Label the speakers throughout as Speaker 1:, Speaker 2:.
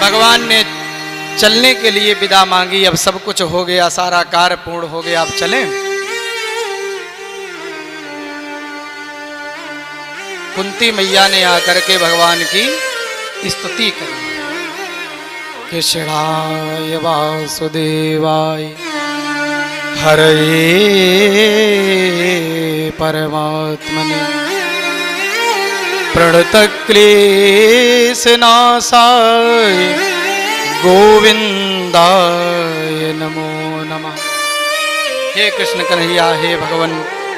Speaker 1: भगवान ने चलने के लिए विदा मांगी। अब सब कुछ हो गया, सारा कार्य पूर्ण हो गया, अब चलें। कुंती मैया ने आकर के भगवान की स्तुति करी। कृष्णाय वासुदेवाय हरये परमात्मने प्रणतक्लेशनाशाय गोविंदाय नमो नमः। हे कृष्ण कन्हैया, हे भगवान,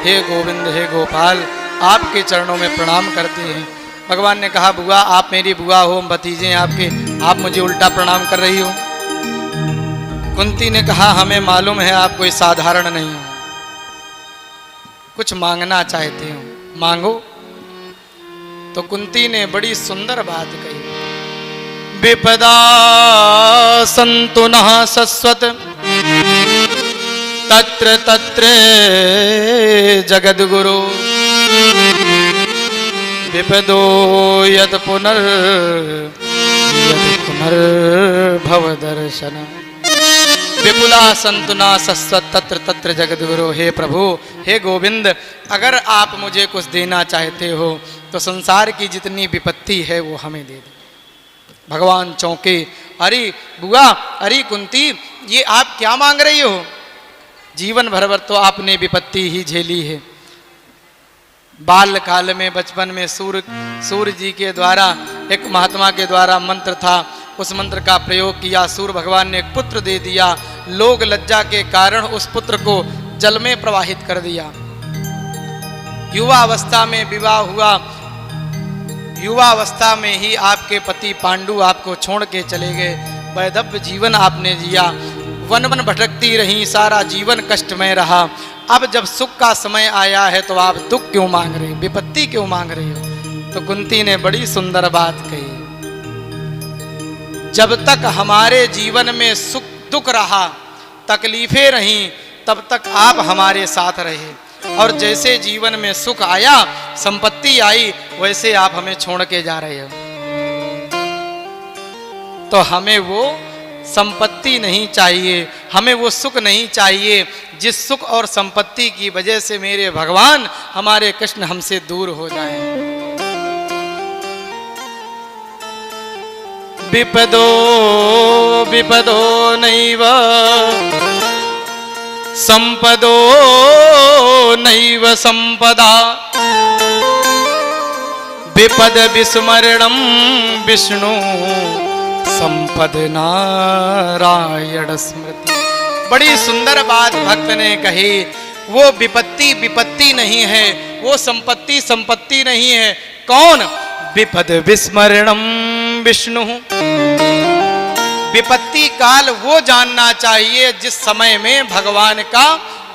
Speaker 1: हे गोविंद, हे गोपाल, आपके चरणों में प्रणाम करते हैं। भगवान ने कहा, बुआ आप मेरी बुआ हो, हम भतीजे हैं आपके, आप मुझे उल्टा प्रणाम कर रही हो। कुंती ने कहा, हमें मालूम है आप कोई साधारण नहीं हो, कुछ मांगना चाहते हो, मांगो। तो कुंती ने बड़ी सुंदर बात कही। विपदा संतु नः सस्वत तत्र तत्र जगद्गुरु विपदो यत् पुनर्भव दर्शन। विपुला संतुना सस्वत तत्र तत्र जगद्गुरु। हे प्रभु, हे गोविंद, अगर आप मुझे कुछ देना चाहते हो तो संसार की जितनी विपत्ति है वो हमें दे दे। भगवान चौंके, अरे बुआ, अरे कुंती, ये आप क्या मांग रही हो? जीवन भर तो आपने विपत्ति ही झेली है। बाल काल में, बचपन में सूर्य जी के द्वारा, एक महात्मा के द्वारा मंत्र था, उस मंत्र का प्रयोग किया, सूर्य भगवान ने एक पुत्र दे दिया। लोग लज्जा के कारण उस पुत्र को जल में प्रवाहित कर दिया। युवा अवस्था में विवाह हुआ, युवा अवस्था में ही आपके पति पांडु आपको छोड़ के चले गए। वैधव्य जीवन आपने जिया, वन वन भटकती रही, सारा जीवन कष्टमय रहा। अब जब सुख का समय आया है तो आप दुख क्यों मांग रहे हो, विपत्ति क्यों मांग रहे हो? तो कुंती ने बड़ी सुंदर बात कही, जब तक हमारे जीवन में सुख दुख रहा, तकलीफें रहीं, तब तक आप हमारे साथ रहे, और जैसे जीवन में सुख आया, संपत्ति आई, वैसे आप हमें छोड़ के जा रहे हो। तो हमें वो संपत्ति नहीं चाहिए, हमें वो सुख नहीं चाहिए जिस सुख और संपत्ति की वजह से मेरे भगवान, हमारे कृष्ण हमसे दूर हो जाएं। विपदो विपदो नैव संपदो नैव संपदा विपद विस्मरणं विष्णु संपद नारायण स्मृति। बड़ी सुंदर बात भक्त ने कही। वो विपत्ति विपत्ति नहीं है, वो संपत्ति संपत्ति नहीं है। कौन? विपद विस्मरणम विष्णु। विपत्ति काल वो जानना चाहिए जिस समय में भगवान का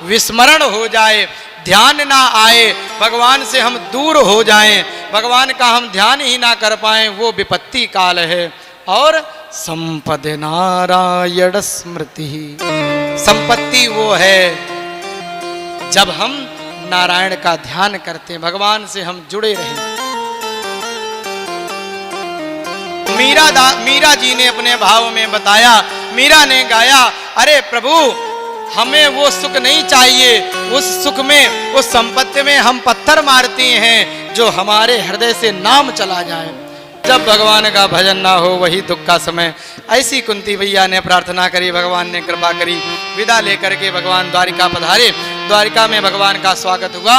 Speaker 1: विस्मरण हो जाए, ध्यान ना आए, भगवान से हम दूर हो जाएं, भगवान का हम ध्यान ही ना कर पाएं, वो विपत्ति काल है। और संपद नारायण स्मृति, संपत्ति वो है जब हम नारायण का ध्यान करते हैं, भगवान से हम जुड़े रहें। मीरा जी ने अपने भाव में बताया, मीरा ने गाया, अरे प्रभु, हमें वो सुख नहीं चाहिए, उस सुख में, उस संपत्ति में हम पत्थर मारते हैं जो हमारे हृदय से नाम चला जाए। जब भगवान का भजन ना हो वही दुख का समय। ऐसी कुंती भैया ने प्रार्थना करी, भगवान ने कृपा करी, विदा लेकर के भगवान द्वारिका पधारे। द्वारिका में भगवान का स्वागत हुआ।